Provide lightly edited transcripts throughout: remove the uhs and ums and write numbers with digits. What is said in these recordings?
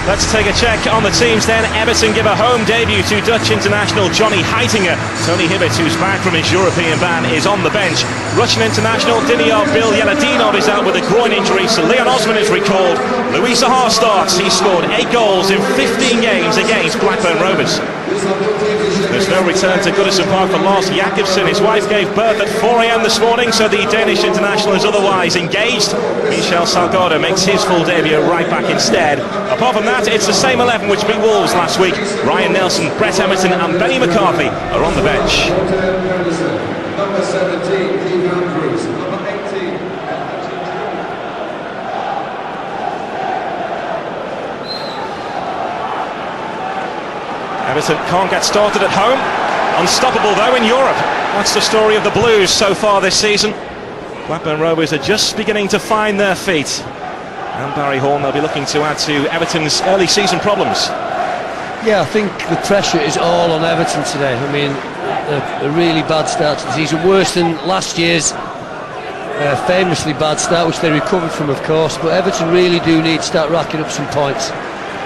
Let's take a check on the teams then. Everton give a home debut to Dutch international Johnny Heitinga. Tony Hibbert, who's back from his European ban, is on the bench. Russian international Diniar Bilyaladinov is out with a groin injury, so Leon Osman is recalled. Louis Saha starts. He scored 8 goals in 15 games against Blackburn Rovers. There's no return to Goodison Park for Lars Jakobsen. His wife gave birth at 4 a.m. this morning, so the Danish international is otherwise engaged. Michel Salgado makes his full debut right back instead. Apart from that, it's the same 11 which beat Wolves last week. Ryan Nelson, Brett Emerton and Benny McCarthy are on the bench. Number 17, Keith Andrews. Number 18. Everton can't get started at home. Unstoppable though in Europe. That's the story of the Blues so far this season. Blackburn Rovers are just beginning to find their feet. And Barry Horn, they'll be looking to add to Everton's early season problems. Yeah, I think the pressure is all on Everton today. I mean, a really bad start to the season, worse than last year's famously bad start, which they recovered from, of course. But Everton really do need to start racking up some points.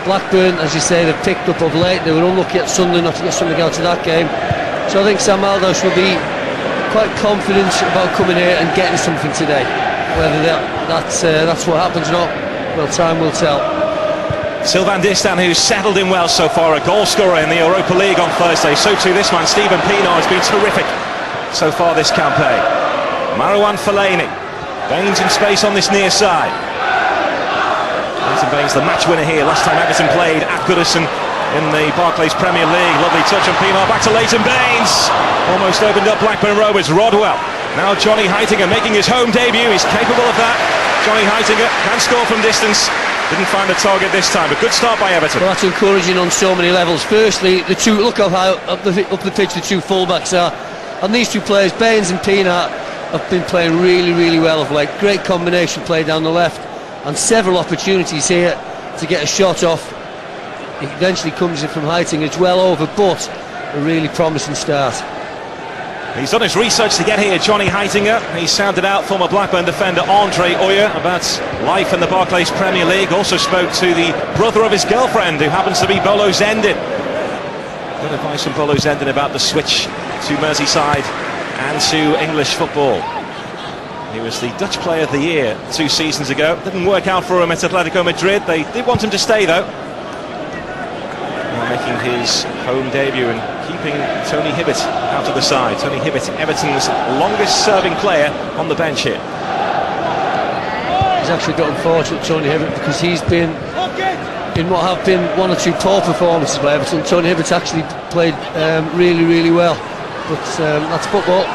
Blackburn, as you say, they've picked up of late. They were unlucky at Sunday not to get something out of that game. So I think Sam Allardyce will be quite confident about coming here and getting something today. Whether that's what happens or not, well, time will tell. Sylvain Distin, who's settled in well so far, a goal scorer in the Europa League on Thursday. So too this man, Stephen Pienaar, has been terrific so far this campaign. Marouane Fellaini, Baines in space on this near side. Baines, the match winner here. Last time Everton played at Goodison in the Barclays Premier League. Lovely touch on Pienaar, back to Leighton Baines. Almost opened up Blackburn Rovers. Rodwell. Now Johnny Heitinga making his home debut. He's capable of that. Johnny Heitinga can score from distance. Didn't find the target this time, but good start by Everton. Well, that's encouraging on so many levels. Firstly, the two, look how high up the pitch the two fullbacks are. And these two players, Baines and Pienaar, have been playing really, really well of late. Great combination play down the left. And several opportunities here to get a shot off. It eventually comes in from Heitinga. It's well over, but a really promising start. He's done his research to get here, Johnny Heitinga. He sounded out former Blackburn defender Andre Uyer about life in the Barclays Premier League. Also spoke to the brother of his girlfriend, who happens to be Bolo Zendin. Good advice from Bolo Zendin about the switch to Merseyside and to English football. He was the Dutch Player of the Year 2 seasons ago. Didn't work out for him at Atletico Madrid. They did want him to stay though. Now making his home debut and keeping Tony Hibbert out of the side. Tony Hibbert, Everton's longest serving player, on the bench here. He's actually got unfortunate, Tony Hibbert, because he's been in what have been 1 or 2 poor performances by Everton. Tony Hibbert's actually played really, really well. But that's football.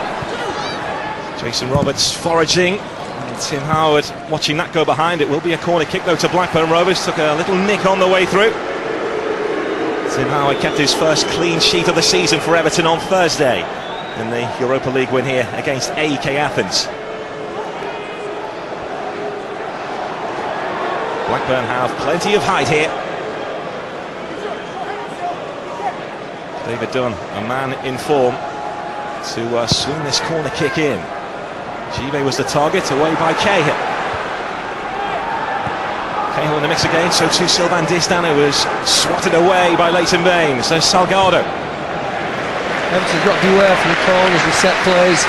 Jason Roberts foraging, and Tim Howard watching that go behind. It will be a corner kick though to Blackburn Rovers. Took a little nick on the way through. Tim Howard kept his first clean sheet of the season for Everton on Thursday in the Europa League win here against AEK Athens. Blackburn have plenty of height here. David Dunn, a man in form to swing this corner kick in. Gibe was the target, away by Cahill. Cahill in the mix again, so too Sylvain Distin, who was swatted away by Leighton Baines. There's Salgado. Everton's got to beware from the corners and set plays.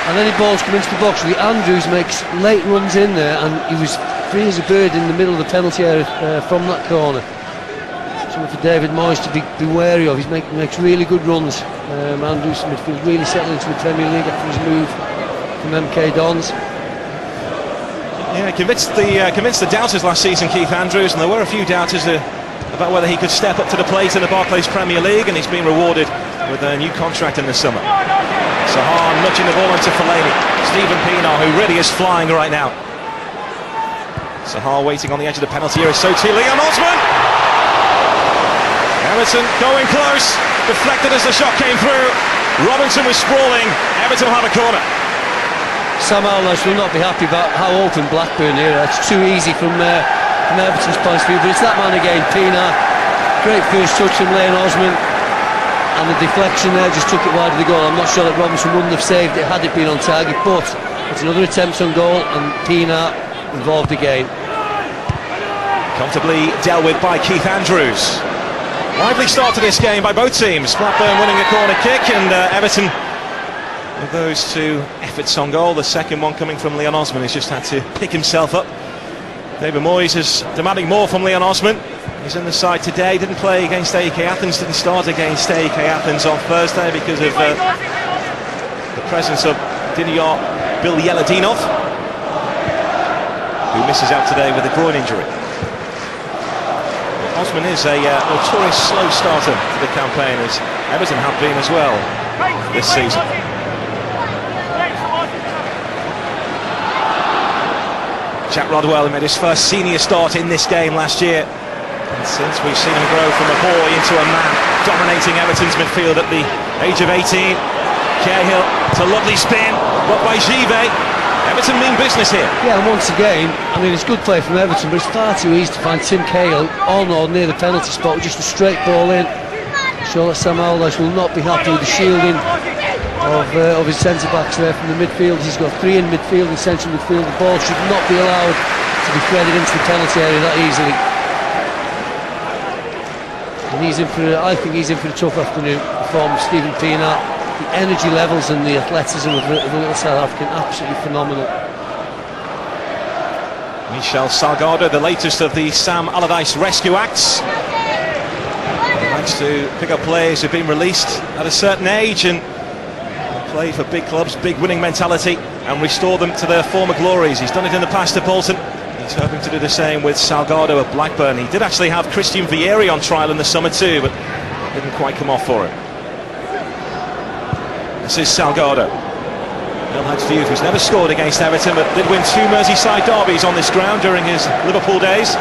And any balls come into the box. Andrews makes late runs in there, and he was free as a bird in the middle of the penalty area from that corner. Something for David Moyes to be wary of. He makes really good runs. Andrews in midfield really settled into the Premier League after his move from MK Dons. Yeah, convinced the doubters last season, Keith Andrews, and there were a few doubters about whether he could step up to the plate in the Barclays Premier League, and he's been rewarded with a new contract in the summer. Saha nudging the ball onto Fellaini. Stephen Pienaar, who really is flying right now. Saha waiting on the edge of the penalty area, so too Leon Osman. Everton going close, deflected as the shot came through. Robinson was sprawling. Everton will have a corner. Sam Allardyce will not be happy about how open Blackburn here. It's too easy from Everton's point of view, but it's that man again, Pienaar. Great first touch from Leon Osman, and the deflection there just took it wide of the goal. I'm not sure that Robinson wouldn't have saved it had it been on target, but it's another attempt on goal, and Pienaar involved again. Comfortably dealt with by Keith Andrews. Lively start to this game by both teams. Blackburn winning a corner kick, and Everton with those two efforts on goal. The second one coming from Leon Osman, who's just had to pick himself up. David Moyes is demanding more from Leon Osman. He's in the side today, didn't play against AEK Athens, didn't start against AEK Athens on Thursday because of the presence of Diniar Bilyeladinov, who misses out today with a groin injury. Osman is a notorious slow starter to the campaign, as Everton have been as well this season. Jack Rodwell made his first senior start in this game last year, and since we've seen him grow from a boy into a man, dominating Everton's midfield at the age of 18. Cahill, it's a lovely spin, but by Givet. Everton mean business here. Yeah, and once again, I mean, it's good play from Everton, but it's far too easy to find Tim Cahill on or near the penalty spot with just a straight ball in. Sure that Sam Allardyce will not be happy with the shielding of his centre-backs there from the midfield. He's got three in midfield and central midfield. The ball should not be allowed to be threaded into the penalty area that easily. And I think he's in for a tough afternoon from Stephen Pienaar. The energy levels and the athleticism of the little South African, absolutely phenomenal. Michel Salgado, the latest of the Sam Allardyce rescue acts. He likes to pick up players who've been released at a certain age and play for big clubs, big winning mentality, and restore them to their former glories. He's done it in the past at Bolton. He's hoping to do the same with Salgado at Blackburn. He did actually have Christian Vieri on trial in the summer too, but didn't quite come off for him. This is Salgado. Bill Hadfield, who's never scored against Everton, but did win two Merseyside derbies on this ground during his Liverpool days.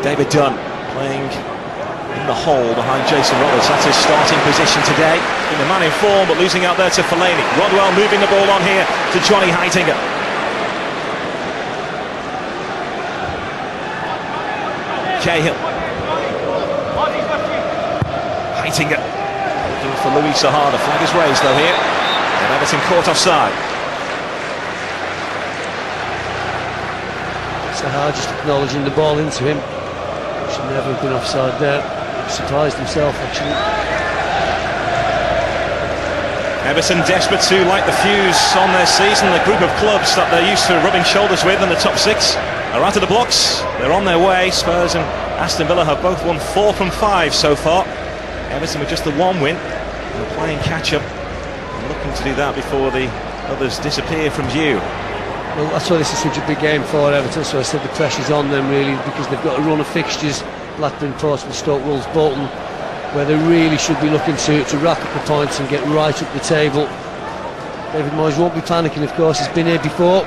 David Dunn playing in the hole behind Jason Roberts. That's his starting position today. In the man in form, but losing out there to Fellaini. Rodwell moving the ball on here to Johnny Heitinger. Cahill. Heitinger. Looking for Louis Saha. The flag is raised though here. And Everton caught offside. Saha just acknowledging the ball into him. Should never have been offside there. Surprised himself actually. Everton desperate to light the fuse on their season. The group of clubs that they're used to rubbing shoulders with in the top six are out of the blocks. They're on their way. Spurs and Aston Villa have both won 4 from 5 so far. Everton with just the one win. They're playing catch-up and looking to do that before the others disappear from view. Well, that's why this is such a big game for Everton, so I said the pressure's on them really, because they've got a run of fixtures, Blackburn, Portsmouth, Stoke, Wolves, Bolton, where they really should be looking to rack up the points and get right up the table. David Moyes won't be panicking, of course. He's been here before.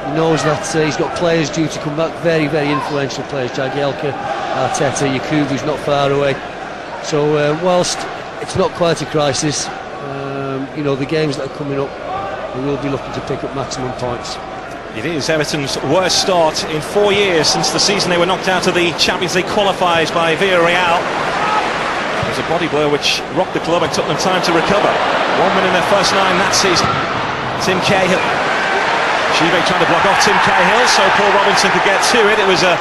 He knows that he's got players due to come back, very, very influential players. Jagielka, Arteta, Yakubu's not far away. So whilst it's not quite a crisis, you know, the games that are coming up, we will be looking to pick up maximum points. It is Everton's worst start in 4 years since the season they were knocked out of the Champions League qualifiers by Villarreal. It was a body blow which rocked the club and took them time to recover. 1 win in their first 9 that season. Tim Cahill. Givet trying to block off Tim Cahill so Paul Robinson could get to it. It was a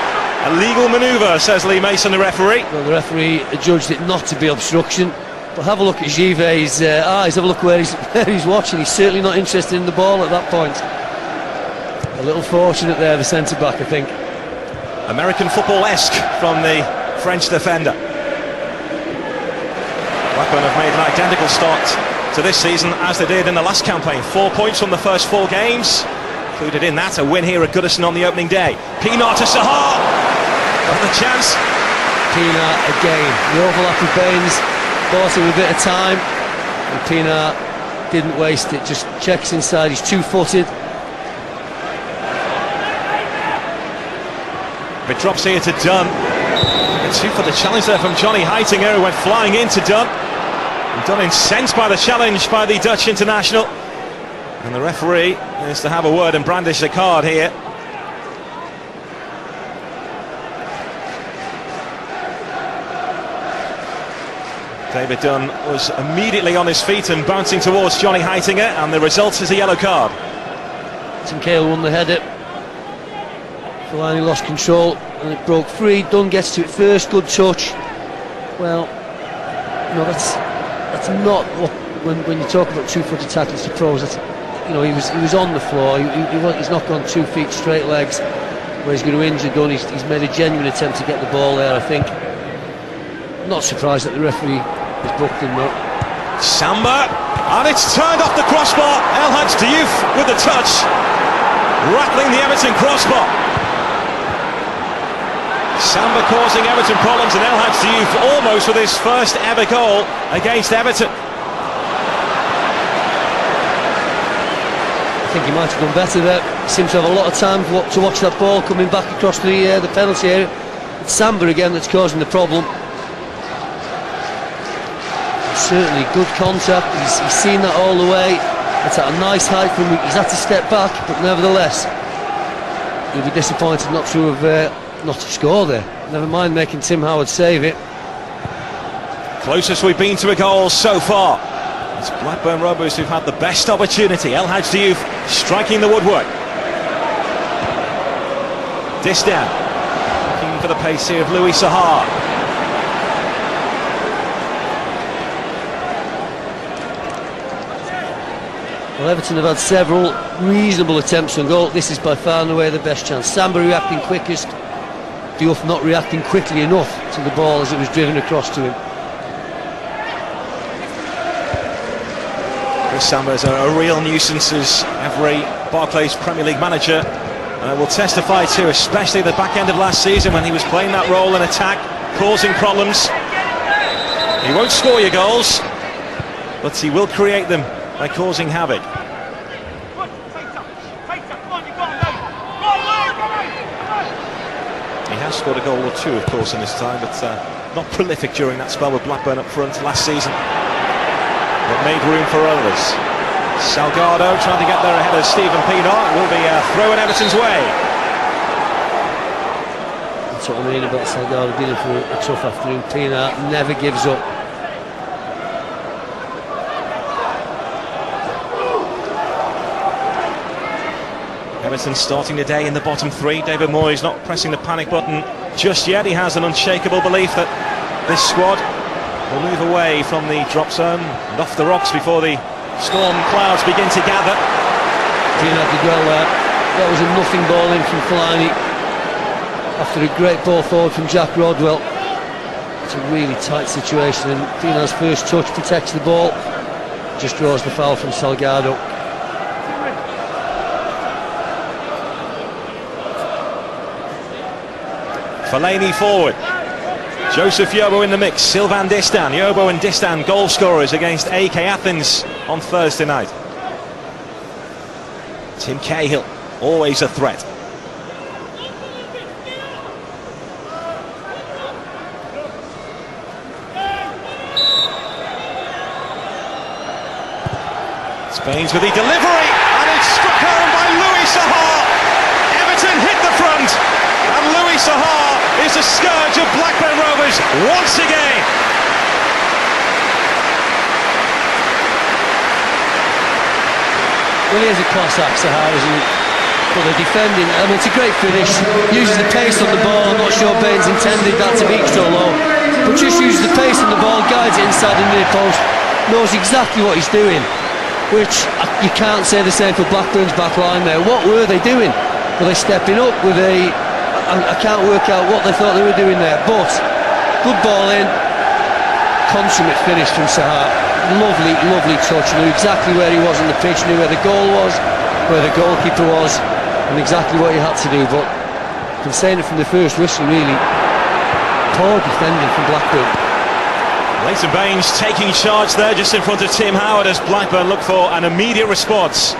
legal manoeuvre, says Lee Mason, the referee. Well, the referee judged it not to be obstruction. But have a look at Givet's eyes, have a look where he's watching. He's certainly not interested in the ball at that point. A little fortunate there, the centre-back, I think. American football-esque from the French defender. Blackburn have made an identical start to this season as they did in the last campaign. 4 points from the first 4 games. Included in that a win here at Goodison on the opening day. Pienaar to Saha. Got the chance. Pienaar again. The overlap of Baines bought him a bit of time. And Pienaar didn't waste it. Just checks inside. He's 2-footed. It drops here to Dunn. A 2 for the challenge there from Johnny Heitinger, who went flying into Dunn. And Dunn incensed by the challenge by the Dutch international. And the referee is to have a word and brandish the card here. David Dunn was immediately on his feet and bouncing towards Johnny Heitinger, and the result is a yellow card. Tim Cahill won the header. Fellaini lost control and it broke free. Dunn gets to it first, good touch. Well, no, that's not what, when you talk about two-footed tackles to pros, that's, you know, he was on the floor. He's not gone 2 feet straight legs where he's going to injure Dunn. He's made a genuine attempt to get the ball there, I think. Not surprised that the referee has booked him though. Samba, and it's turned off the crossbar. El Hadj Diouf with the touch, rattling the Everton crossbar. Samba causing Everton problems, and El Hadj Diouf almost with his first ever goal against Everton. I think he might have done better there. He seems to have a lot of time to watch that ball coming back across the penalty area. It's Samba again that's causing the problem. Certainly good contact, he's seen that all the way. It's at a nice height for him. He's had to step back, but nevertheless he'll be disappointed not to score there. Never mind making Tim Howard save it. Closest we've been to a goal so far. It's Blackburn Rovers who've had the best opportunity. El Hadj Diouf striking the woodwork. Distan looking for the pace here of Louis Saha. Well, Everton have had several reasonable attempts on goal. This is by far and away the best chance. Samba reacting quickest, Diouf not reacting quickly enough to the ball as it was driven across to him. Chris Samba is a real nuisance, as every Barclays Premier League manager will testify to, especially the back end of last season when he was playing that role in attack, causing problems. He won't score your goals, but he will create them by causing havoc. He has scored a goal or two, of course, in his time, but not prolific during that spell with Blackburn up front last season. But made room for others. Salgado trying to get there ahead of Stephen Pienaar. It will be a throw in Everton's way. That's what I mean about Salgado being for a tough afternoon. Pienaar never gives up. Everton starting the day in the bottom three. David Moyes not pressing the panic button just yet. He has an unshakable belief that this squad will move away from the drop zone and off the rocks before the storm clouds begin to gather. Pienaar did well there. That was a nothing ball in from Fellaini after a great ball forward from Jack Rodwell. It's a really tight situation, and Pienaar's first touch protects the ball, just draws the foul from Salgado. Fellaini forward. Joseph Yobo in the mix. Sylvain Distan. Yobo and Distan goal scorers against AK Athens on Thursday night. Tim Cahill, always a threat. Spain's with the delivery, and it's struck home by Louis Saha. Everton hit the front, and Louis Saha is the scourge of Blackburn Rovers once again. Well, he is a class act, Saha, isn't he? But the defending, I mean, it's a great finish. Uses the pace on the ball. I'm not sure Baines intended that to be so low, but just uses the pace on the ball, guides it inside the near post, knows exactly what he's doing, which you can't say the same for Blackburn's back line there. What were they doing? Were they stepping up? Were they... I can't work out what they thought they were doing there, but good ball in, consummate finish from Saha. Lovely, lovely touch. Knew exactly where he was on the pitch, knew where the goal was, where the goalkeeper was, and exactly what he had to do. But I've been saying it from the first whistle, really. Poor defending from Blackburn. Leighton Baines taking charge there just in front of Tim Howard as Blackburn look for an immediate response.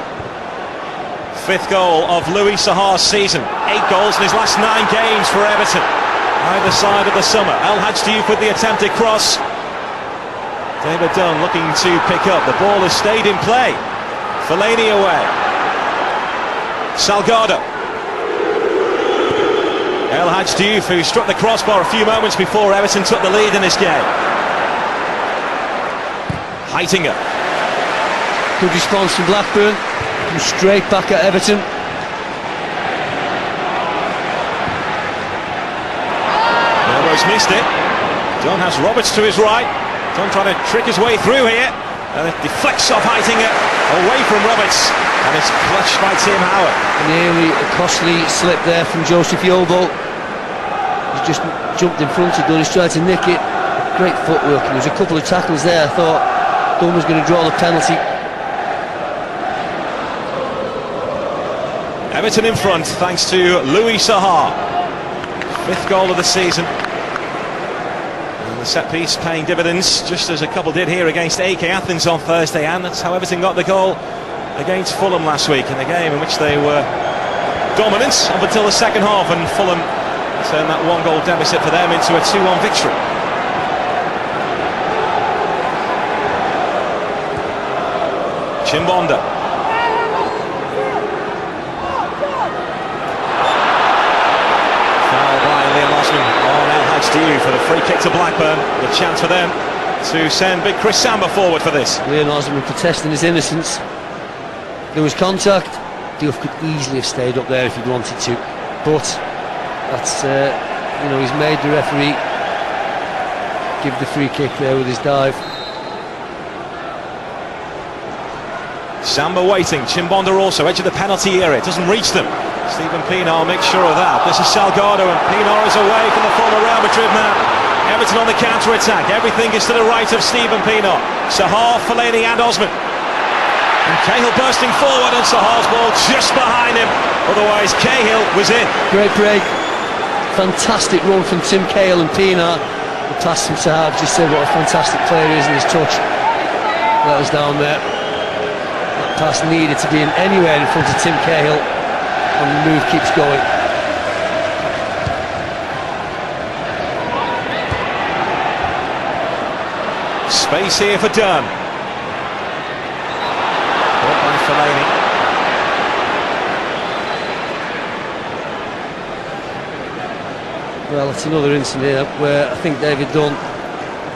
Fifth goal of Louis Saha's season. 8 goals in his last 9 games for Everton, either side of the summer. El Hadj Diouf with the attempted cross. David Dunn looking to pick up. The ball has stayed in play. Fellaini away. Salgado. El Hadj Diouf, who struck the crossbar a few moments before Everton took the lead in this game. Heitinger. Good response from Blackburn. Comes straight back at Everton. Yobo's missed it. Dunn has Roberts to his right. Dunn trying to trick his way through here. And it deflects off Heitinger away from Roberts. And it's clutched by Tim Howard. Nearly a costly slip there from Joseph Yobo. He's just jumped in front of Dunn. He's tried to nick it. Great footwork. There was a couple of tackles there. I thought Dunn was going to draw the penalty. Everton in front thanks to Louis Saha. 5th goal of the season. And the set piece paying dividends, just as a couple did here against AK Athens on Thursday, and that's how Everton got the goal against Fulham last week in a game in which they were dominant up until the second half, and Fulham turned that 1-goal deficit for them into a 2-1 victory. Chimbonda. For the free kick to Blackburn, the chance for them to send big Chris Samba forward for this. Leon Osman protesting his innocence. There was contact. Diouf could easily have stayed up there if he'd wanted to, but that's he's made the referee give the free kick there with his dive. Samba waiting, Chimbonda also, edge of the penalty area, doesn't reach them. Stephen Pienaar makes sure of that. This is Salgado, and Pienaar is away from the former Real Madrid man. Everton on the counter-attack. Everything is to the right of Stephen Pienaar. Saha, Fellaini and Osman. And Cahill bursting forward, and Saha's ball just behind him. Otherwise, Cahill was in. Great break. Fantastic run from Tim Cahill and Pienaar. The pass from Saha just said what a fantastic player he is in his touch. That was down there. That pass needed to be in anywhere in front of Tim Cahill. And the move keeps going. Space here for Dunn. Caught by Fellaini. Well, it's another incident here where I think David Dunn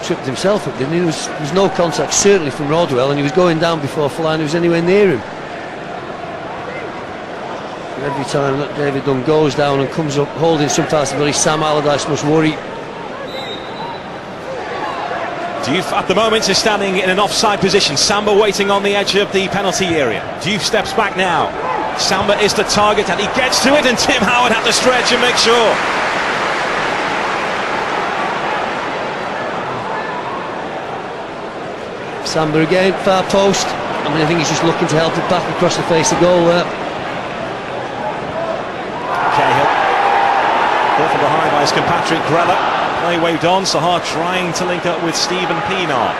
tripped himself up, didn't he? There was no contact, certainly from Rodwell, and he was going down before Fellaini was anywhere near him. Every time that David Dunn goes down and comes up holding some possibility, Sam Allardyce must worry. Diouf at the moment is standing in an offside position. Samba waiting on the edge of the penalty area. Diouf steps back now. Samba is the target and he gets to it, and Tim Howard had to stretch and make sure. Samba again, far post. I think he's just looking to help it back across the face of goal there. Ball from behind by his compatriot Grella. Play waved on. Saha trying to link up with Stephen Pienaar.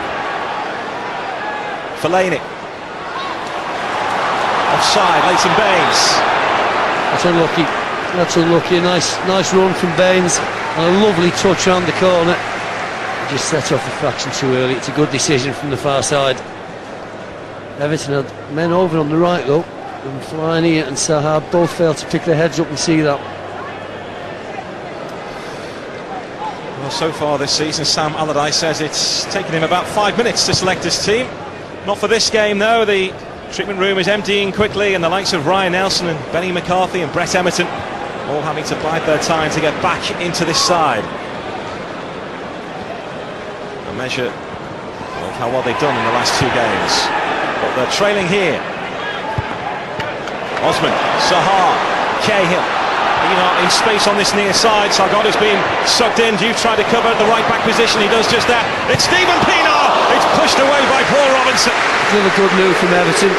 Fellaini. Offside, Leighton Baines. That's unlucky. That's unlucky. Nice run from Baines and a lovely touch around the corner. He just set off a fraction too early. It's a good decision from the far side. Everton had men over on the right though, and Fellaini and Saha both failed to pick their heads up and see that. Well, so far this season, Sam Allardyce says it's taken him about 5 minutes to select his team. Not for this game, though. The treatment room is emptying quickly, and the likes of Ryan Nelson and Benny McCarthy and Brett Emerton all having to bide their time to get back into this side. A measure of how well they've done in the last 2 games. But they're trailing here. Osman, Saha, Cahill. Pienaar in space on this near side. Salgado's been sucked in. Diouf tried to cover the right back position. He does just that. It's Stephen Pienaar. It's pushed away by Paul Robinson. Another good move from Everton.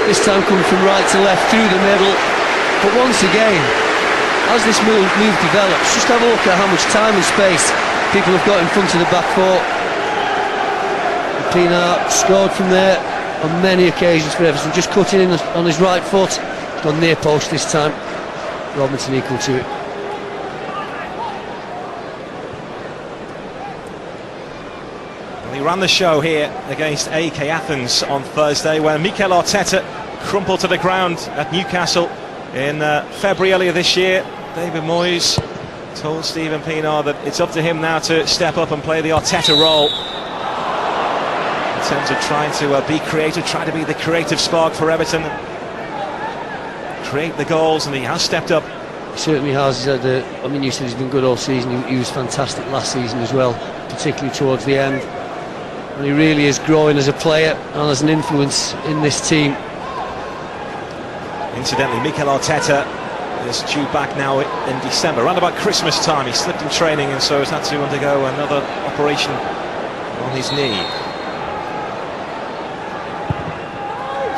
This time coming from right to left through the middle. But once again, as this move develops, just have a look at how much time and space people have got in front of the back four. Pienaar scored from there on many occasions for Everton, just cutting in on his right foot. Gone near post this time. Robinson equal to it. Well, he ran the show here against AK Athens on Thursday, where Mikel Arteta crumpled to the ground at Newcastle in February earlier this year. David Moyes told Stephen Pienaar that it's up to him now to step up and play the Arteta role. terms of trying to be creative, try to be the creative spark for Everton, create the goals, and he has stepped up. He certainly has. He's had I mean, you said he's been good all season. He was fantastic last season as well, particularly towards the end. And he really is growing as a player and as an influence in this team. Incidentally, Mikel Arteta is due back now in December, around about Christmas time. He slipped in training and so has had to undergo another operation on his knee.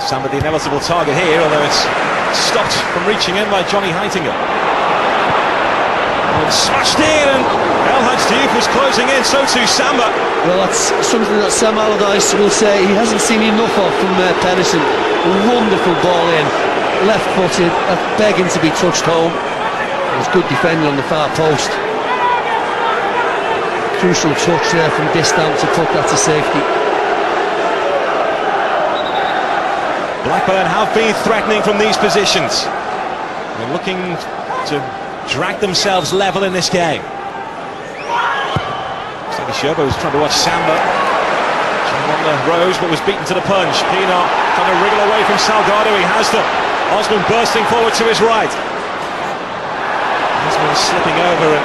Samba the inevitable target here, although it's stopped from reaching in by Johnny Heitinger. And smashed in, and El Hadji Diouf was closing in, so too Samba. Well, that's something that Sam Allardyce will say he hasn't seen enough of from Pedersen. A wonderful ball in, left-footed, begging to be touched home. It was good defending on the far post. Crucial touch there from Distant to put that to safety. Blackburn have been threatening from these positions. They're looking to drag themselves level in this game. Yobo was trying to watch Samba on the rose, but was beaten to the punch. Pienaar trying to wriggle away from Salgado. He has them. Osman bursting forward to his right. Osman slipping over, and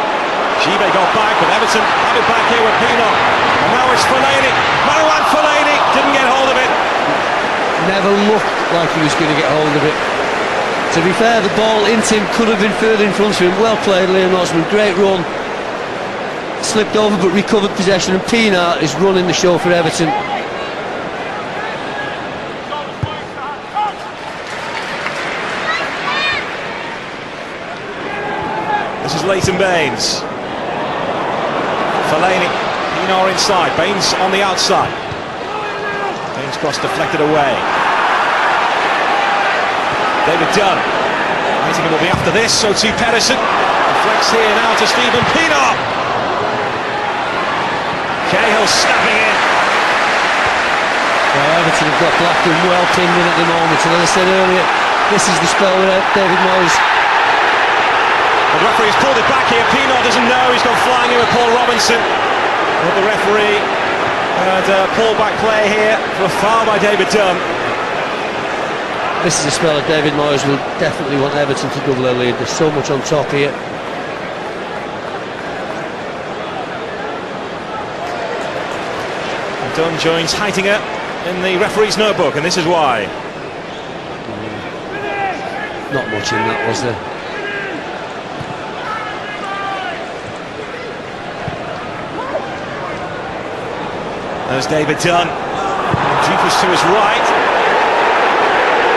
Gibe got back, but Everton have it back here with Pienaar. And now it's Fellaini. Marouane Fellaini didn't get hold of it. Never looked like he was going to get hold of it. To be fair, the ball into him could have been further in front of him. Well played, Liam Osman. Great run. Slipped over but recovered possession, and Pienaar is running the show for Everton. This is Leighton Baines. Fellaini, Pienaar inside, Baines on the outside. Baines cross deflected away. David Dunn. Heitinger will be after this, so too Pedersen. Deflects here now to Stephen Pienaar. Cahill snapping in. Well, Everton have got Blackburn well pinned in at the moment, and as I said earlier, this is the spell with David Moyes. The referee has pulled it back here. Pienaar doesn't know, he's gone flying in with Paul Robinson. But the referee had a pull-back play here for a foul by David Dunn. This is a spell that David Moyes will definitely want Everton to double their lead. There's so much on top here. Dunn joins Heitinger in the referee's notebook, and this is why. Not much in that, was there? There's David Dunn. Diouf was to his right.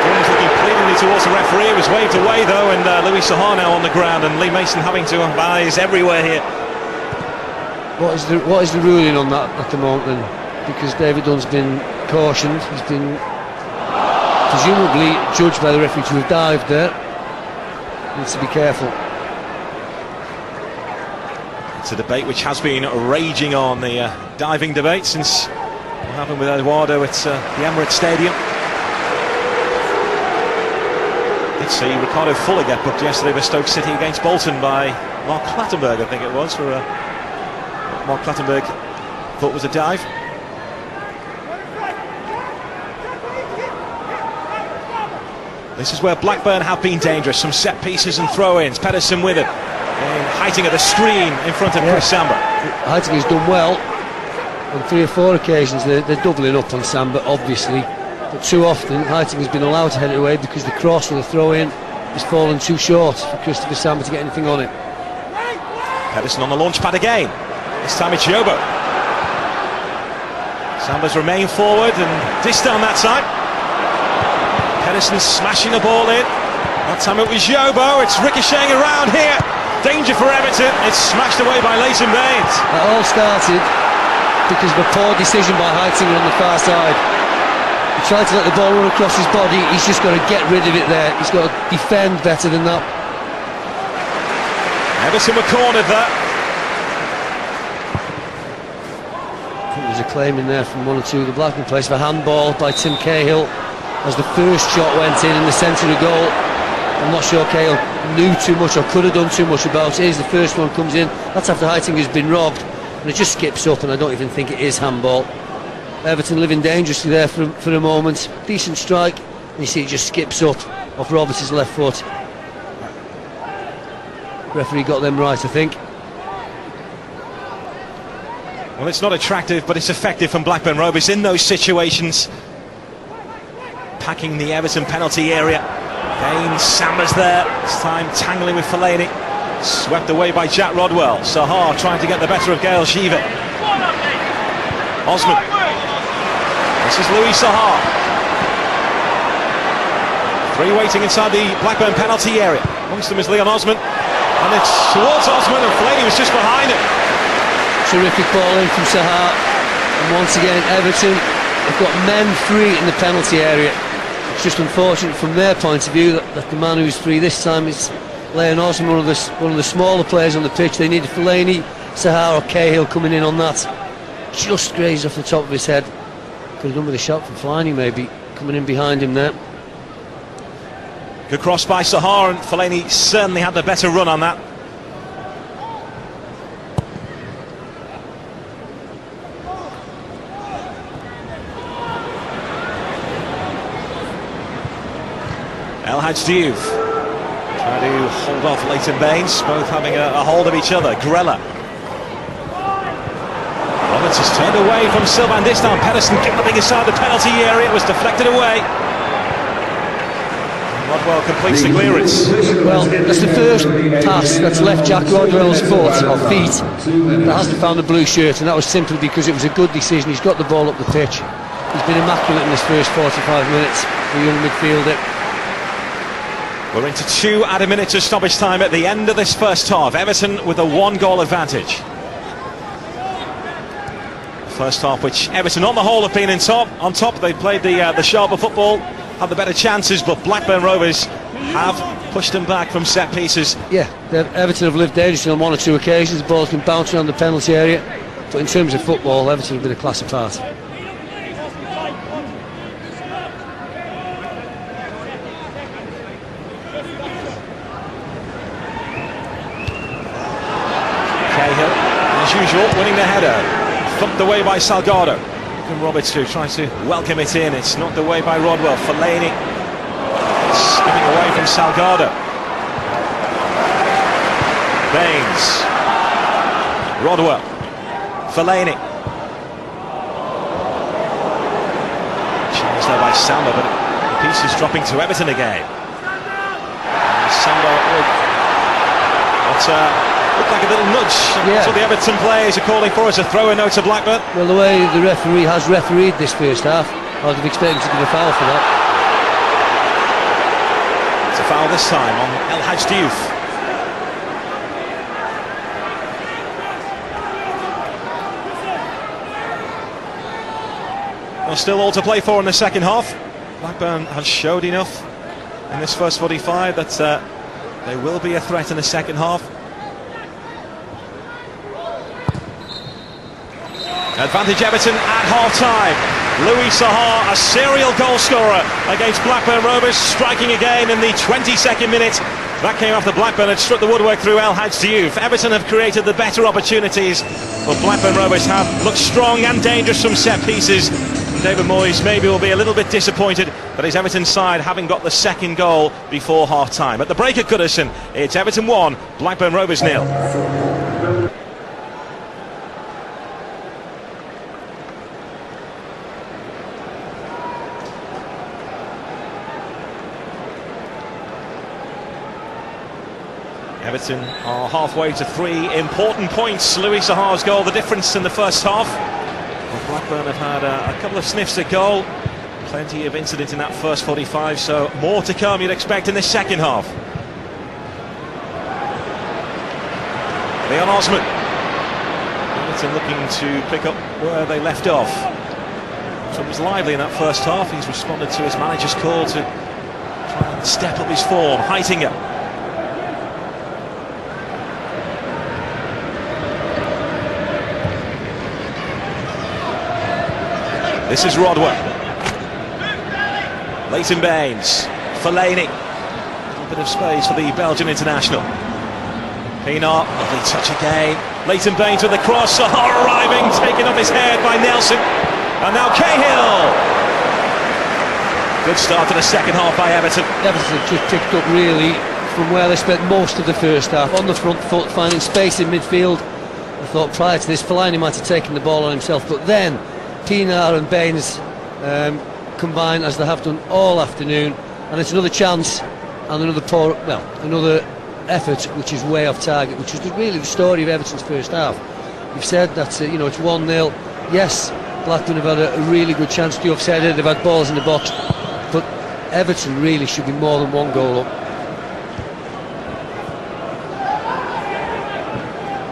Dunn was looking pleadingly towards the referee. It was waved away though, and Louis Saha now on the ground, and Lee Mason having to have eyes everywhere here. What is the ruling on that at the moment then? Because David Dunn's been cautioned, he's been presumably judged by the referee to have dived there. Needs to be careful. It's a debate which has been raging on, the diving debate, since what happened with Eduardo at the Emirates Stadium. Did see Ricardo Fuller get booked yesterday for Stoke City against Bolton by Mark Clattenburg, I think it was, for Mark Clattenburg thought was a dive. This is where Blackburn have been dangerous. Some set pieces and throw-ins. Pedersen with it. And Heitinger the screen in front of Chris Samba. Heitinger's done well on 3 or 4 occasions. They're doubling up on Samba, obviously, but too often Heitinger's been allowed to head it away because the cross or the throw-in has fallen too short for Christopher Samba to get anything on it. Pedersen on the launch pad again. This time it's Yobo. Samba's remained forward and dished down that time. Pedersen smashing the ball in. That time it was Yobo. It's ricocheting around here. Danger for Everton. It's smashed away by Leighton Baines. It all started because of a poor decision by Heitinger on the far side. He tried to let the ball run across his body. He's just got to get rid of it there. He's got to defend better than that. Everton were cornered there. I think there's a claim in there from 1 or 2 of the Blackburn players for handball by Tim Cahill as the first shot went in the centre of the goal. I'm not sure Cahill knew too much or could have done too much about it. As the first one comes in, that's after Heitinger's been robbed, and it just skips up, and I don't even think it is handball. Everton living dangerously there for a moment. Decent strike, and you see it just skips up off Roberts' left foot. Referee got them right, I think. Well, it's not attractive, but it's effective from Blackburn Rovers in those situations. Packing the Everton penalty area. Again, Sambas there, this time tangling with Fellaini. Swept away by Jack Rodwell. Saha trying to get the better of Gael Shiva. Osman. This is Louis Saha. Three waiting inside the Blackburn penalty area. Amongst them is Leon Osman. And it's towards Osman, and Fellaini was just behind him. Terrific ball in from Saha. And once again, Everton have got men free in the penalty area. It's just unfortunate from their point of view that the man who's free this time is Leon Osman, one of the smaller players on the pitch. They needed Fellaini, Saha or Cahill coming in on that. Just grazed off the top of his head. Could have done with a shot from Fellaini maybe, coming in behind him there. Good cross by Saha, and Fellaini certainly had the better run on that. El Hadj Diouf trying to hold off Leighton Baines, both having a hold of each other. Grella. Roberts has turned away from Sylvain Distin. Pedersen galloping inside the penalty area. It was deflected away. Rodwell completes the clearance. Well, that's the first pass that's left Jack Rodwell's foot or feet that hasn't found the blue shirt, and that was simply because it was a good decision. He's got the ball up the pitch. He's been immaculate in this first 45 minutes, the young midfielder. We're into 2 added minutes of stoppage time at the end of this first half. Everton with a 1-goal advantage. First half, which Everton on the whole have been on top. They played the sharper football, had the better chances, but Blackburn Rovers have pushed them back from set pieces. Yeah, Everton have lived dangerously on 1 or 2 occasions. The ball's been bouncing around the penalty area, but in terms of football, Everton have been a class apart. Cahill, as usual, winning the header. Thumped away by Salgado. And Roberts who tries to welcome it in. It's knocked away by Rodwell. Fellaini skipping away from Salgado. Baines. Rodwell. Fellaini. Challenged there by Samba, but the piece is dropping to Everton again. And Samba looked like a little nudge. Yeah. That's what the Everton players are calling for as a throw-in note to Blackburn. Well, the way the referee has refereed this first half, I would have expected him to give a foul for that. It's a foul this time on El Hadj Diouf. Well, still all to play for in the second half. Blackburn has showed enough in this first 45 that they will be a threat in the second half. Advantage Everton at half-time. Louis Saha, a serial goal scorer against Blackburn Rovers, striking again in the 22nd minute. That came after Blackburn had struck the woodwork through El Hadj Diouf. Everton have created the better opportunities, but Blackburn Rovers have looked strong and dangerous from set pieces. David Moyes maybe will be a little bit disappointed that his Everton side having got the second goal before half-time. At the break at Goodison, it's Everton 1, Blackburn Rovers 0. Everton are halfway to 3 important points. Louis Saha's goal, the difference in the first half. Well, Blackburn have had a couple of sniffs at goal. Plenty of incident in that first 45, so more to come you'd expect in this second half. Leon Osman. Everton looking to pick up where they left off. So it was lively in that first half. He's responded to his manager's call to try and step up his form. Heitinger. This is Rodwell. Leighton Baines. Fellaini. A little bit of space for the Belgian international. Pienaar, lovely touch again. Leighton Baines with the cross. Saha arriving, taken off his head by Nelson. And now Cahill! Good start to the second half by Everton. Everton just picked up really from where they spent most of the first half, on the front foot, finding space in midfield. I thought prior to this Fellaini might have taken the ball on himself, but then Pienaar and Baines combine as they have done all afternoon, and it's another chance and another effort which is way off target, which was really the story of Everton's first half. You've said that it's 1-0. Yes, Blackburn have had a really good chance. You've said it, they've had balls in the box, but Everton really should be more than one goal up.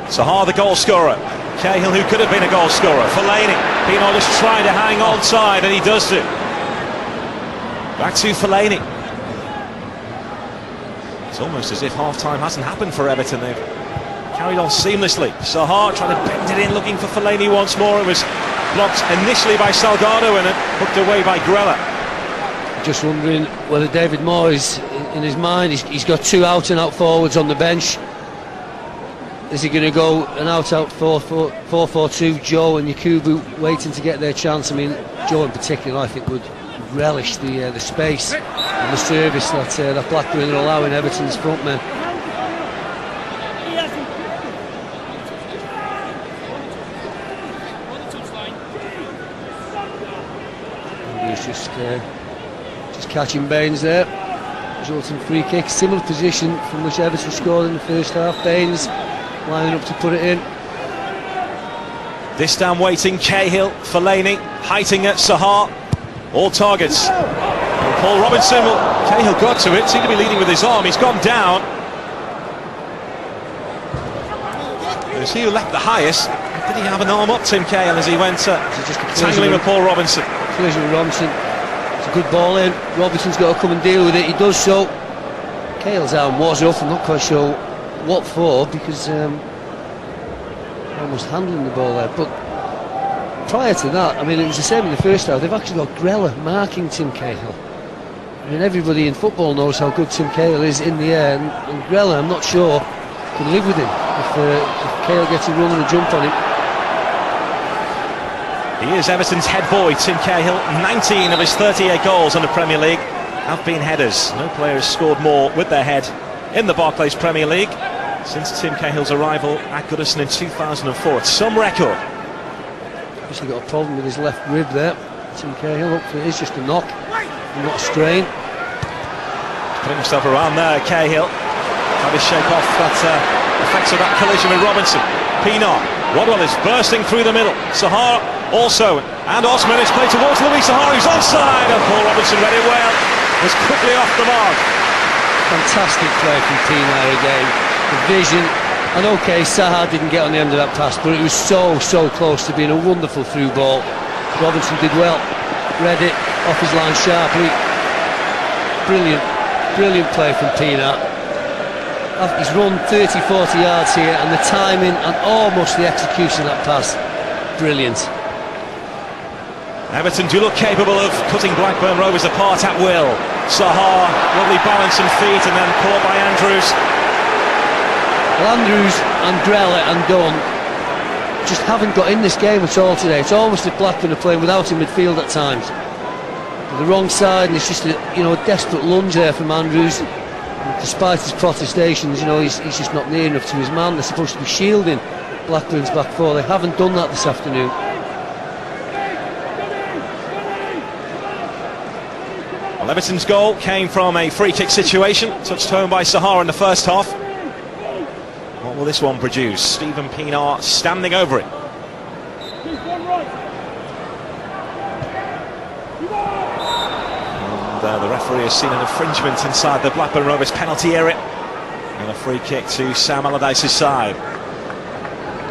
Saha, the goal scorer. Cahill, who could have been a goal scorer. Fellaini. Pienaar just trying to hang on side, and he does so. Back to Fellaini. It's almost as if half-time hasn't happened for Everton. They've carried on seamlessly. Saha trying to bend it in, looking for Fellaini once more. It was blocked initially by Salgado and then hooked away by Grella. Just wondering whether David Moore is in his mind. He's got two out-and-out forwards on the bench. Is he going to go an out-out 4-4-2? Joe and Yakubu waiting to get their chance. I mean, Joe in particular, I think, would relish the space and the service that Blackburn are allowing Everton's front men. And he's just catching Baines there. Resulting free kick, similar position from which Everton scored in the first half. Baines lining up to put it in. This down waiting, Cahill, Fellaini, Heitinger, Saha, all targets. And Paul Robinson, Cahill got to it, seemed to be leading with his arm, he's gone down. It was he who leapt the highest. Did he have an arm up, Tim Cahill, as he went tangling with Paul Robinson? Collision with Robinson. It's a good ball in. Robinson's got to come and deal with it, he does so. Cahill's arm was off, I'm not quite sure what for, because almost handling the ball there, but prior to that, I mean, it was the same in the first half. They've actually got Grella marking Tim Cahill. I mean, everybody in football knows how good Tim Cahill is in the air, and Grella, I'm not sure, can live with him if Cahill gets a run and a jump on him. He is Everton's head boy, Tim Cahill. 19 of his 38 goals in the Premier League have been headers. No player has scored more with their head in the Barclays Premier League since Tim Cahill's arrival at Goodison in 2004. It's some record. He's got a problem with his left rib there. Tim Cahill, hopefully it is just a knock and not a strain. Putting himself around there, Cahill. Trying to shake off that effects of that collision with Robinson. Pienaar. Rodwell is bursting through the middle. Saha also, and Osman is played towards Louis Saha, who's onside, and Paul Robinson read it well. Was quickly off the mark. Fantastic play from Pienaar again. The vision, and okay, Saha didn't get on the end of that pass, but it was so close to being a wonderful through ball. Robinson did well, read it off his line sharply. Brilliant play from Pienaar. He's run 30-40 yards here, and the timing and almost the execution of that pass, brilliant. Everton do look capable of cutting Blackburn Rovers apart at will. Saha, lovely balance and feet, and then caught by Andrews. Well, Andrews and Grella and Dunn just haven't got in this game at all today. It's almost as if Blackburn are playing without him midfield at times. The wrong side, and it's just a desperate lunge there from Andrews. And despite his protestations, he's just not near enough to his man. They're supposed to be shielding Blackburn's back four. They haven't done that this afternoon. Well, Everton's goal came from a free kick situation, touched home by Saha in the first half. What will this one produce? Stephen Pienaar standing over it. And the referee has seen an infringement inside the Blackburn Rovers penalty area, and a free kick to Sam Allardyce's side.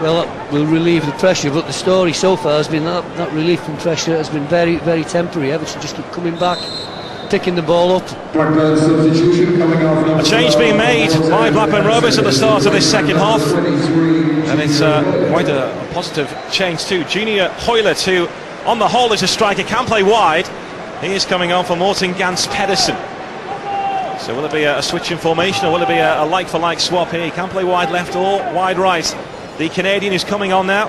Well, that will relieve the pressure, but the story so far has been that relief from pressure has been very temporary. Everton just keep coming back, picking the ball up. A change being made by Blackburn Rovers at the start of this second half, and it's quite a positive change too. Junior Hoylett, who on the whole is a striker, can play wide. He is coming on for Morten Gans Pedersen. So will it be a switch in formation, or will it be a like-for-like swap here? He can play wide left or wide right. The Canadian is coming on now.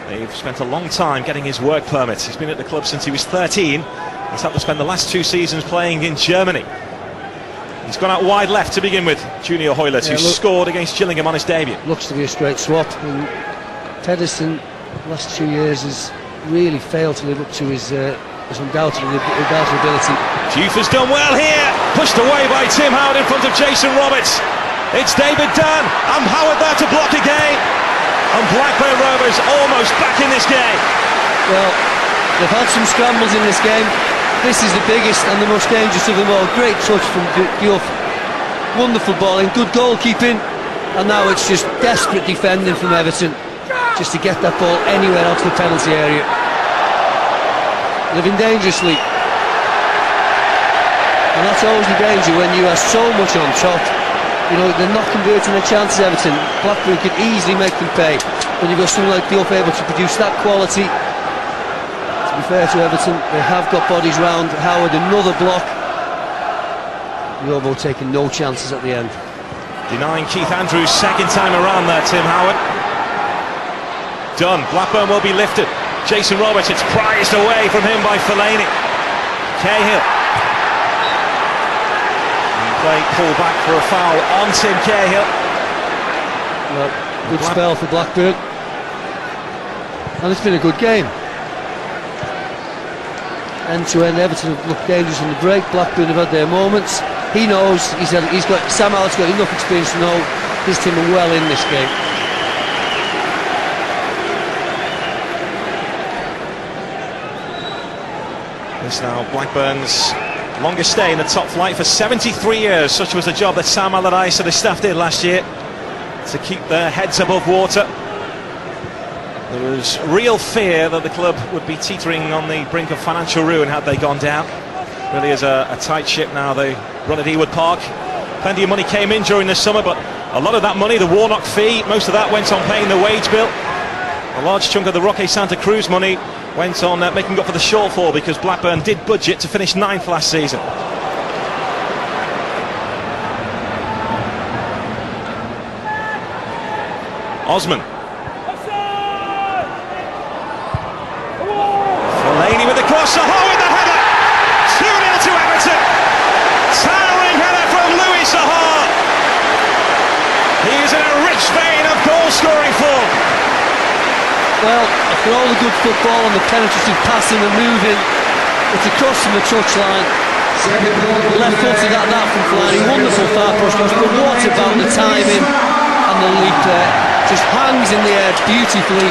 They've spent a long time getting his work permit. He's been at the club since he was 13. He's had to spend the last 2 seasons playing in Germany. He's gone out wide left to begin with, Junior Hoylett, who scored against Gillingham on his debut. Looks to be a straight swap. And Pedersen, the last 2 years, has really failed to live up to his undoubted ability. Juve has done well here, pushed away by Tim Howard in front of Jason Roberts. It's David Dunn, and Howard there to block again. And Blackburn Rovers almost back in this game. Well, they've had some scrambles in this game. This is the biggest and the most dangerous of them all. Great touch from Diouf, wonderful balling, good goalkeeping, and now it's just desperate defending from Everton just to get that ball anywhere out to the penalty area. Living dangerously, and that's always the danger when you are so much on top. You know, they're not converting their chances, Everton. Blackburn could easily make them pay. When you've got someone like Diouf able to produce that quality, to be fair to Everton, they have got bodies round Howard. Another block. Yobo taking no chances at the end. Denying Keith Andrews second time around there, Tim Howard. Done. Blackburn will be lifted. Jason Roberts, it's prized away from him by Fellaini. Cahill. Play pull back for a foul on Tim Cahill. Well, good spell for Blackburn, and it's been a good game. End to end, Everton have looked dangerous on the break. Blackburn have had their moments. He knows Sam Allard's got enough experience to know his team are well in this game. This now Blackburn's longest stay in the top flight for 73 years. Such was the job that Sam Allardyce and his staff did last year to keep their heads above water. There was real fear that the club would be teetering on the brink of financial ruin had they gone down. Really is a tight ship now. They run at Ewood Park. Plenty of money came in during the summer, but a lot of that money, the Warnock fee, most of that went on paying the wage bill. A large chunk of the Roque Santa Cruz money went on making up for the shortfall, because Blackburn did budget to finish 9th last season. Osman. Fellaini with the cross, Saha with the header. 2-0 to Everton. Towering header from Louis Saha. He is in a rich vein of goal-scoring form. Well, after all the good football and the penetrative passing and moving, it's across from the touchline. Left footed at that from Fellaini, wonderful far push, but what about the timing and the leap there? Just hangs in the air beautifully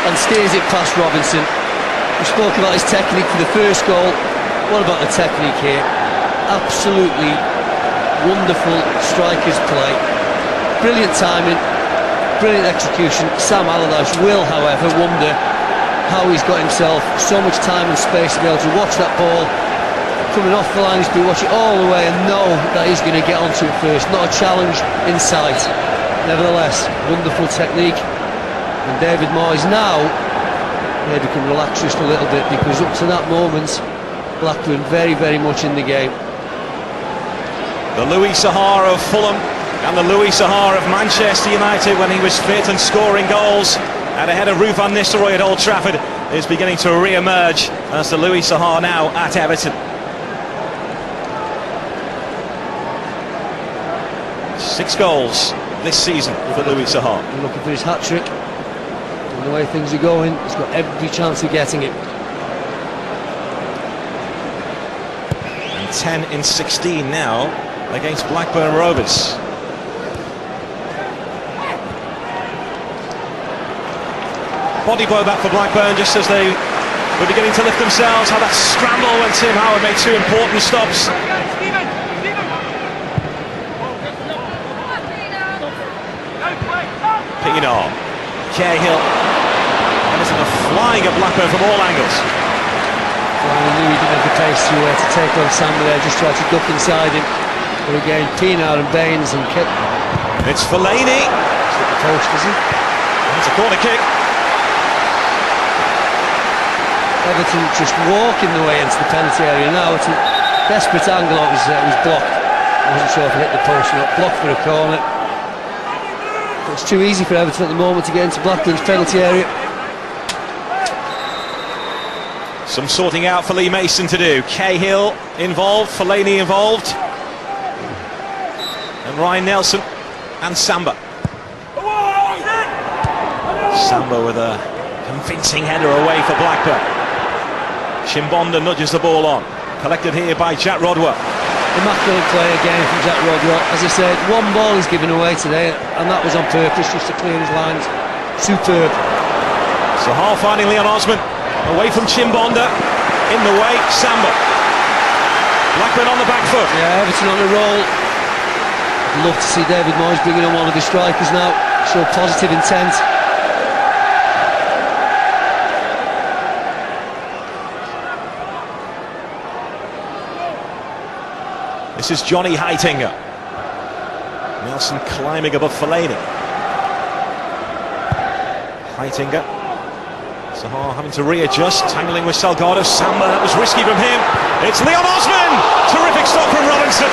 and steers it past Robinson. We spoke about his technique for the first goal. What about the technique here? Absolutely wonderful striker's play. Brilliant timing, brilliant execution. Sam Allardyce will, however, wonder how he's got himself so much time and space to be able to watch that ball coming off the line. He's been watching it all the way and know that he's going to get onto it first. Not a challenge in sight. Nevertheless, wonderful technique. And David Moyes now maybe can relax just a little bit, because up to that moment Blackburn very, very much in the game. The Louis Saha of Fulham and the Louis Saha of Manchester United when he was fit and scoring goals and ahead of Ruud van Nistelrooy at Old Trafford is beginning to re-emerge as the Louis Saha now at Everton. 6 goals this season for Louis Saha. Looking for his hat-trick, and the way things are going, he's got every chance of getting it. And 10 in 16 now against Blackburn Rovers. Body blow back for Blackburn just as they were beginning to lift themselves. Had that scramble when Tim Howard made 2 important stops. Pino, Cahill, Everton are flying at Blackburn from all angles. Well, he knew he didn't have the pace to take on Sam there, just tried to duck inside him. But again, Pienaar and Baines and kick. It's Fellaini. He's at the post, is he? It's a corner kick. Everton just walking the way into the penalty area now. It's a desperate angle. It was blocked. I wasn't sure if it hit the post or not. Blocked for a corner. But it's too easy for Everton at the moment to get into Blackburn's penalty area. Some sorting out for Lee Mason to do. Cahill involved, Fellaini involved, and Ryan Nelson and Samba. Samba with a convincing header away for Blackburn. Chimbonda nudges the ball on. Collected here by Jack Rodwell. Immaculate play again from Jack Rodwell. As I said, one ball he's given away today, and that was on purpose, just to clear his lines. Superb. Saha finding Leon Osman. Away from Chimbonda. In the way, Samba. Blackburn on the back foot. Yeah, Everton on a roll. I'd love to see David Moyes bringing on one of the strikers now. So positive intent. This is Johnny Heitinger. Nelson climbing above Fellaini. Heitinger. Saha having to readjust, tangling with Salgado. Samba, that was risky from him. It's Leon Osman! Terrific stop from Robinson.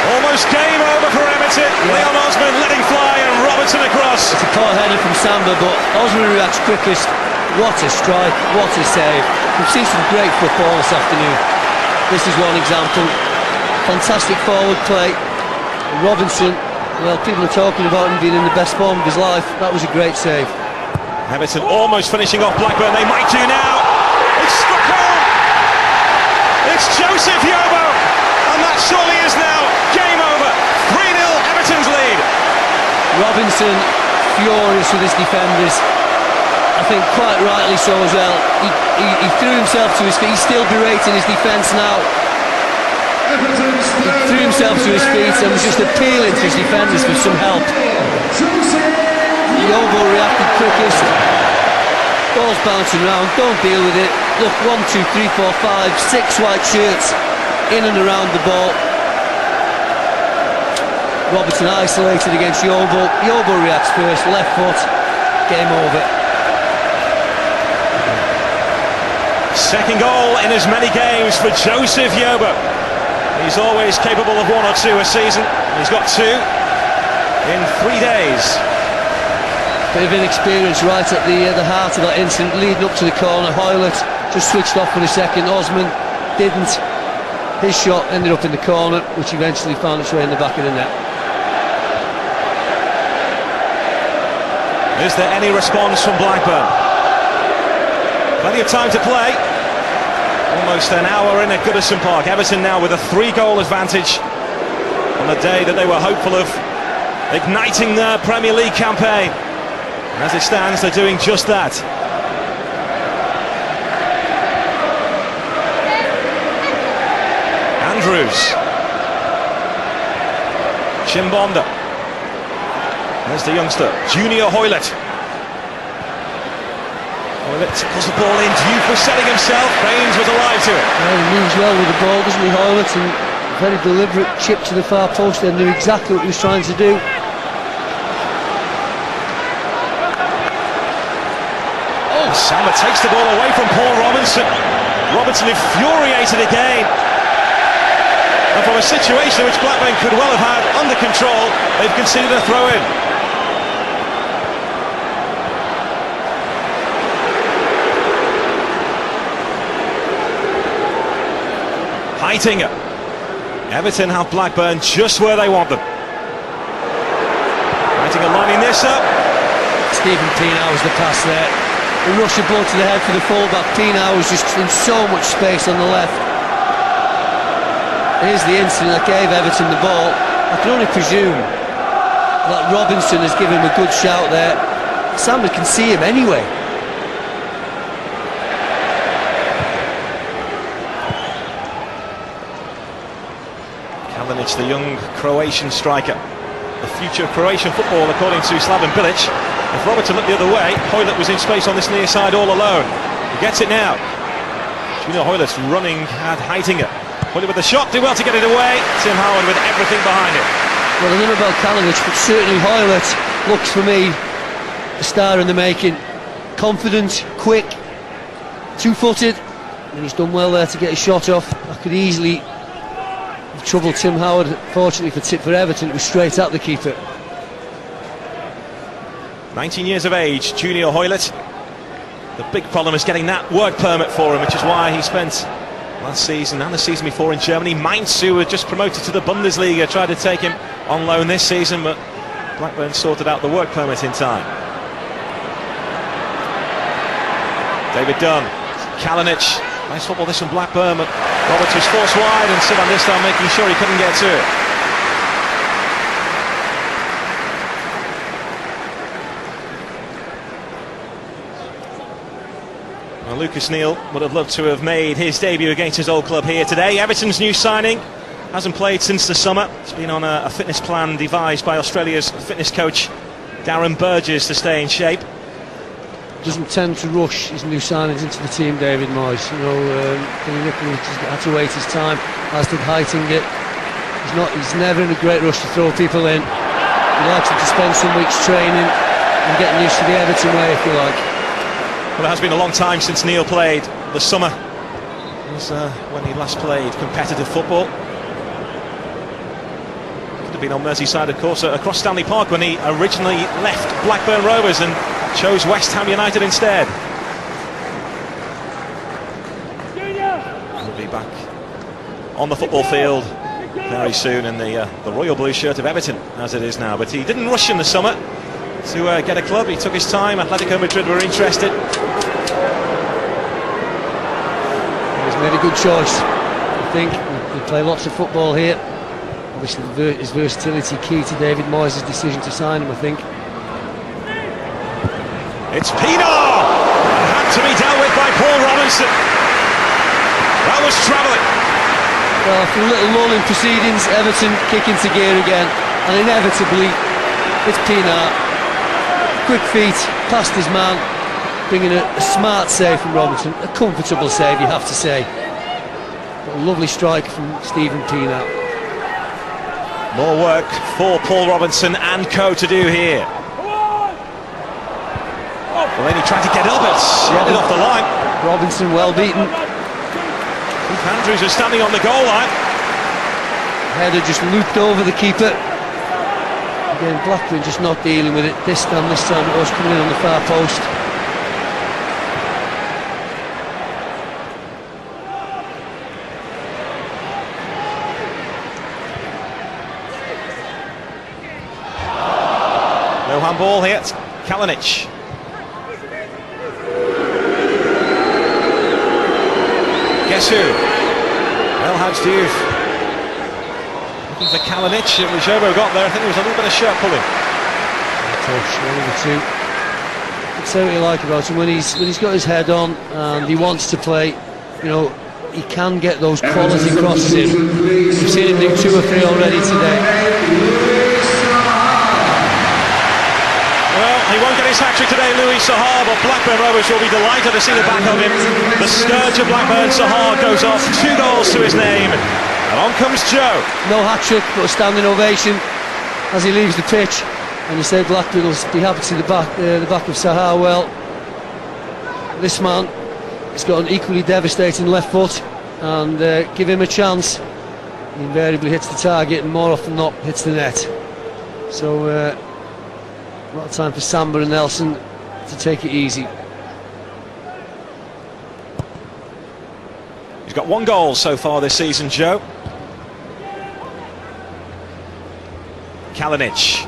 Almost game over for Everton. Yeah. Leon Osman letting fly and Robinson across. It's a poor header from Samba, but Osman reacts quickest. What a strike, what a save. We've seen some great football this afternoon. This is one example. Fantastic forward play. Robinson, well, people are talking about him being in the best form of his life. That was a great save. Everton almost finishing off Blackburn. They might do now. It's struck home. It's Joseph Yobo, and that surely is now game over. 3-0 Everton's lead. Robinson furious with his defenders. I think quite rightly so as well. He threw himself to his feet. He's still berating his defence now. He threw himself to his feet and was just appealing to his defenders for some help. Yobo reacted quickest. Ball's bouncing around, don't deal with it. Look, 1, 2, 3, 4, 5, 6 white shirts in and around the ball. Robertson isolated against Yobo. Yobo reacts first, left foot, game over. Second goal in as many games for Joseph Yobo. He's always capable of 1 or 2 a season. He's got 2 in 3 days. Bit of inexperience right at the heart of that incident, leading up to the corner. Hoylett just switched off for a second. Osman didn't. His shot ended up in the corner, which eventually found its way in the back of the net. Is there any response from Blackburn? Plenty of time to play. Almost an hour in at Goodison Park. Everton now with a 3-goal advantage on the day that they were hopeful of igniting their Premier League campaign. And as it stands, they're doing just that. Andrews. Chimbonda. There's the youngster, Junior Hoylett. Hoylett tickles the ball in. Diouf was setting himself. Baines was alive to it. Yeah, he moves well with the ball, doesn't he, Hoylett? And very deliberate chip to the far post there. Knew exactly what he was trying to do. Oh, Samba takes the ball away from Paul Robinson. Robinson infuriated again. And from a situation which Blackburn could well have had under control, they've conceded a throw-in. Heitinger. Everton have Blackburn just where they want them. Heitinger lining this up. Stephen Pienaar was the pass there. The rush of ball to the head for the fullback. Pienaar was just in so much space on the left. Here's the incident that gave Everton the ball. I can only presume that Robinson has given him a good shout there. Samba can see him anyway. Kalinic, the young Croatian striker, the future of Croatian football according to Slaven Bilic. If Robertson looked the other way, Hoylett was in space on this near side all alone. He gets it now. Junior Hoylett's running at Heitinger. Hoylett with the shot, do well to get it away. Tim Howard with everything behind it. Well, I don't know about Kalinic, but certainly Hoylett looks for me a star in the making. Confident, quick, two-footed, and he's done well there to get his shot off. I could easily have troubled Tim Howard. Fortunately for Everton, it was straight at the keeper. 19 years of age, Junior Hoylett. The big problem is getting that work permit for him, which is why he spent last season and the season before in Germany. Mainz, who were just promoted to the Bundesliga, tried to take him on loan this season, but Blackburn sorted out the work permit in time. David Dunn, Kalinic, nice football this from Blackburn, but Roberts was forced wide and Sivan this time making sure he couldn't get to it. Well, Lucas Neal would have loved to have made his debut against his old club here today. Everton's new signing hasn't played since the summer. It's been on a fitness plan devised by Australia's fitness coach Darren Burgess to stay in shape. Doesn't tend to rush his new signings into the team, David Moyes. You know, he's had to wait his time, as did Heitinga. He's never in a great rush to throw people in. He likes to spend some weeks training and getting used to the Everton way, if you like. Well, it has been a long time since Neil played. The summer was when he last played competitive football. Could have been on Merseyside, of course, across Stanley Park when he originally left Blackburn Rovers and chose West Ham United instead. He'll be back on the football field very soon in the royal blue shirt of Everton, as it is now. But he didn't rush in the summer to get a club. He took his time. Atletico Madrid were interested. He's made a good choice, I think. He play lots of football here. Obviously his versatility key to David Moyes' decision to sign him, I think. It's Pienaar! Had to be dealt with by Paul Robinson. That was travelling. Well, after a little lull in proceedings, Everton kick into gear again, and inevitably it's Pienaar. Quick feet, past his man, bringing a smart save from Robinson. A comfortable save, you have to say. But a lovely strike from Stephen Pienaar. More work for Paul Robinson and co to do here. Well, then he tried to get up, it's headed off the line. Robinson well beaten. Andrews was standing on the goal line. Header just looped over the keeper. Again, Blackburn just not dealing with it. This time it was coming in on the far post. No handball here. It's Kalinic. Guess who? El Hadj Diouf. Looking for Kalinic. It was Yobo got there. I think there was a little bit of shirt pulling. Touch, one of the two. I'd say what you like about him when he's got his head on and he wants to play. You know, he can get those quality crosses in. We've seen him do 2 or 3 already today. Well, he won't get his hat-trick today, Louis Saha, but Blackburn Rovers will be delighted to see the back of him. The scourge of Blackburn, Saha, goes off, 2 goals to his name. And on comes Joe. No hat-trick, but a standing ovation as he leaves the pitch. And you say Blackburn will be happy to see the back of Saha. Well, this man has got an equally devastating left foot, and give him a chance, he invariably hits the target and more often than not hits the net. So a lot of time for Samba and Nelson to take it easy. He's got 1 goal so far this season, Joe. Kalinic.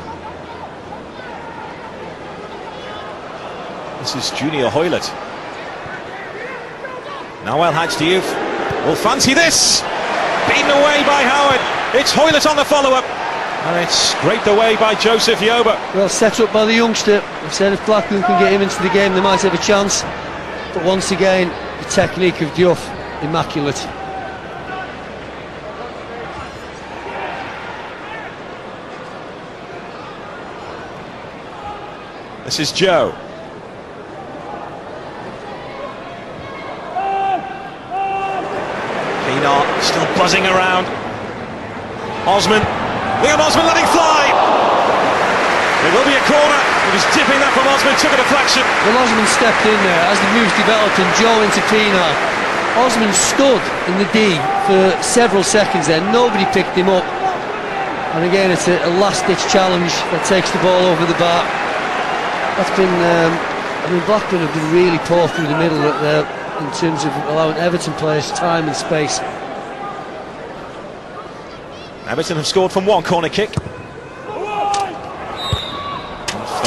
This is Junior Hoylett. Now El Hadj Diouf will fancy this. Beaten away by Howard. It's Hoylett on the follow-up. And it's scraped away by Joseph Yobo. Well set up by the youngster. I've said if Blackburn can get him into the game, they might have a chance. But once again, the technique of Diouf, immaculate. This is Joe. Pienaar still buzzing around. Osman. Liam Osman letting fly. It will be a corner. He was dipping that from Osman, took a deflection. Well, Osman stepped in there as the moves developed and Joe into Pienaar. Osman stood in the D for several seconds there. Nobody picked him up. And again, it's a last-ditch challenge that takes the ball over the bar. That's been a I mean, Blackburn have been really poor through the middle there in terms of allowing Everton players time and space. Everton have scored from one corner kick.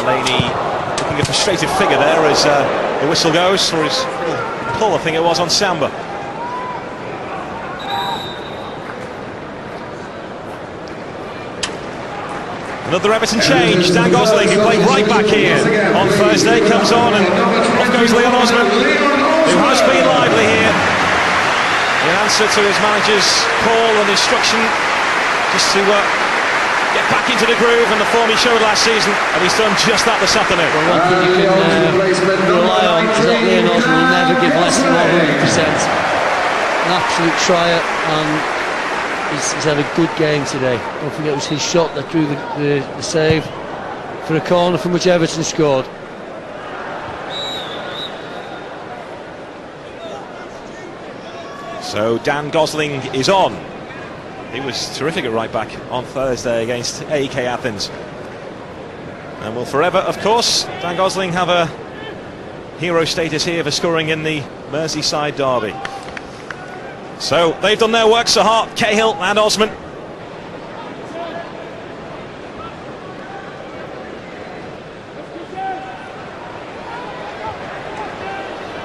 Fellaini looking a frustrated figure there as the whistle goes for his little pull, I think it was, on Samba. Another Everton change. Dan Gosling, who played right back here on Thursday, comes on, and off goes Leon Osman, who has been lively here in answer to his manager's call and instruction just to get back into the groove and the form he showed last season, and he's done just that this afternoon. Well, one thing you can rely on is that Leon Osman will never give less than 100%. An absolute trier, and he's had a good game today. Don't forget it was his shot that drew the save for a corner from which Everton scored. So Dan Gosling is on. He was terrific at right back on Thursday against AEK Athens, and will forever, of course, Dan Gosling have a hero status here for scoring in the Merseyside derby. So they've done their work, Saha, Cahill and Osman.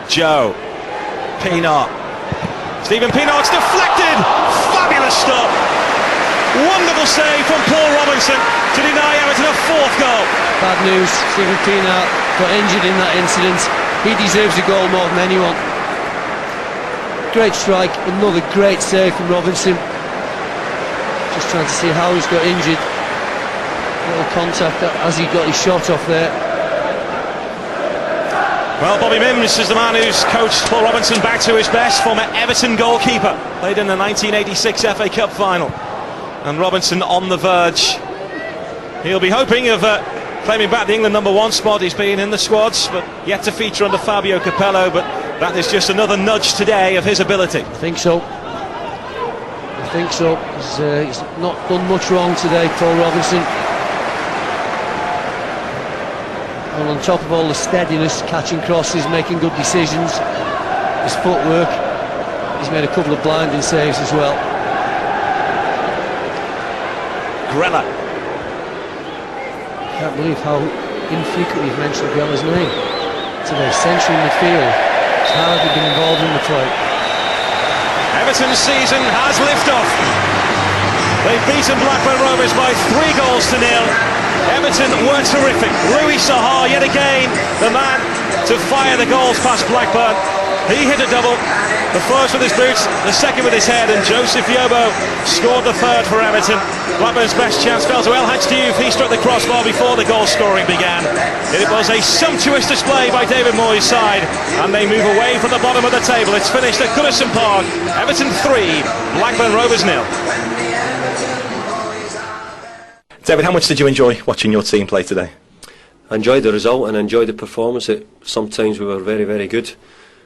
Joe, Pienaar, Stephen Pienaar's deflected, fabulous stop, wonderful save from Paul Robinson to deny Everton a fourth goal. Bad news, Stephen Pienaar got injured in that incident. He deserves a goal more than anyone. Great strike, another great save from Robinson. Just trying to see how he's got injured. Little contact as he got his shot off there. Well, Bobby Mims is the man who's coached Paul Robinson back to his best, former Everton goalkeeper, played in the 1986 FA Cup final. And Robinson on the verge. He'll be hoping of claiming back the England #1 spot. He's been in the squads, but yet to feature under Fabio Capello, but that is just another nudge today of his ability. I think so. I think so. He's not done much wrong today, Paul Robinson. And on top of all the steadiness, catching crosses, making good decisions, his footwork, he's made a couple of blinding saves as well. Grella. I can't believe how infrequently you've mentioned Grella's name today. Central midfield. He's hardly been involved in the play. Everton's season has liftoff. They've beaten Blackburn Rovers by 3-0. Everton were terrific. Louis Saha, yet again, the man to fire the goals past Blackburn. He hit a double, the first with his boots, the second with his head, and Joseph Yobo scored the third for Everton. Blackburn's best chance fell to El Hadj Diouf. He struck the crossbar before the goal scoring began. It was a sumptuous display by David Moyes' side, and they move away from the bottom of the table. It's finished at Goodison Park. Everton 3, Blackburn Rovers 0. David, how much did you enjoy watching your team play today? I enjoyed the result and I enjoyed the performance. Sometimes we were very, very good,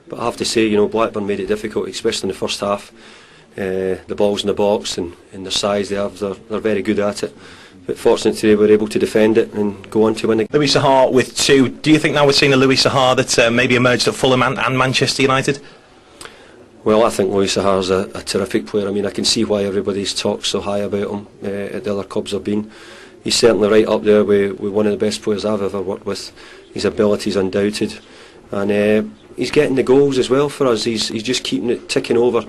but I have to say, Blackburn made it difficult, especially in the first half. The ball's in the box and the size they have, they're very good at it. But fortunately, we were able to defend it and go on to win it. Louis Saha with 2. Do you think now we're seeing a Louis Saha that maybe emerged at Fulham and Manchester United? Well, I think Louis Saha is a terrific player. I mean, I can see why everybody's talked so high about him at the other clubs I've been. He's certainly right up there with one of the best players I've ever worked with. His ability is undoubted, and he's getting the goals as well for us. He's just keeping it ticking over.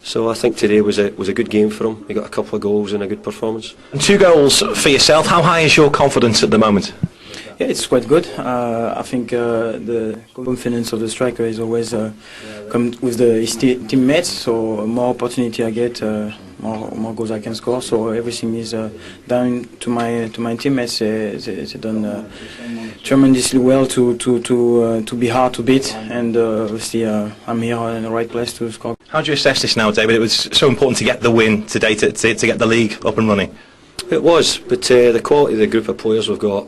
So I think today was a good game for him. He got a couple of goals and a good performance. And 2 goals for yourself. How high is your confidence at the moment? Yeah, it's quite good. I think the confidence of the striker is always come with his teammates. So more opportunity I get, more goals I can score. So everything is down to my teammates. They done tremendously well to be hard to beat, and obviously I'm here in the right place to score. How do you assess this now, David? It was so important to get the win today to get the league up and running. It was, but the quality of the group of players we've got,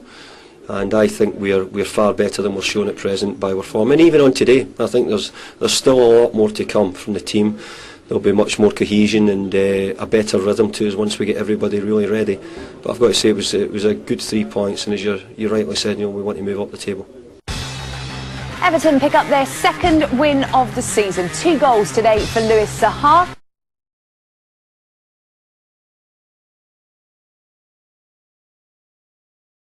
and I think we're far better than we're shown at present by our form. And even on today, I think there's still a lot more to come from the team. There'll be much more cohesion and a better rhythm to us once we get everybody really ready. But I've got to say it was a good 3 points, and as you rightly said, we want to move up the table. Everton pick up their second win of the season. 2 goals today for Saha.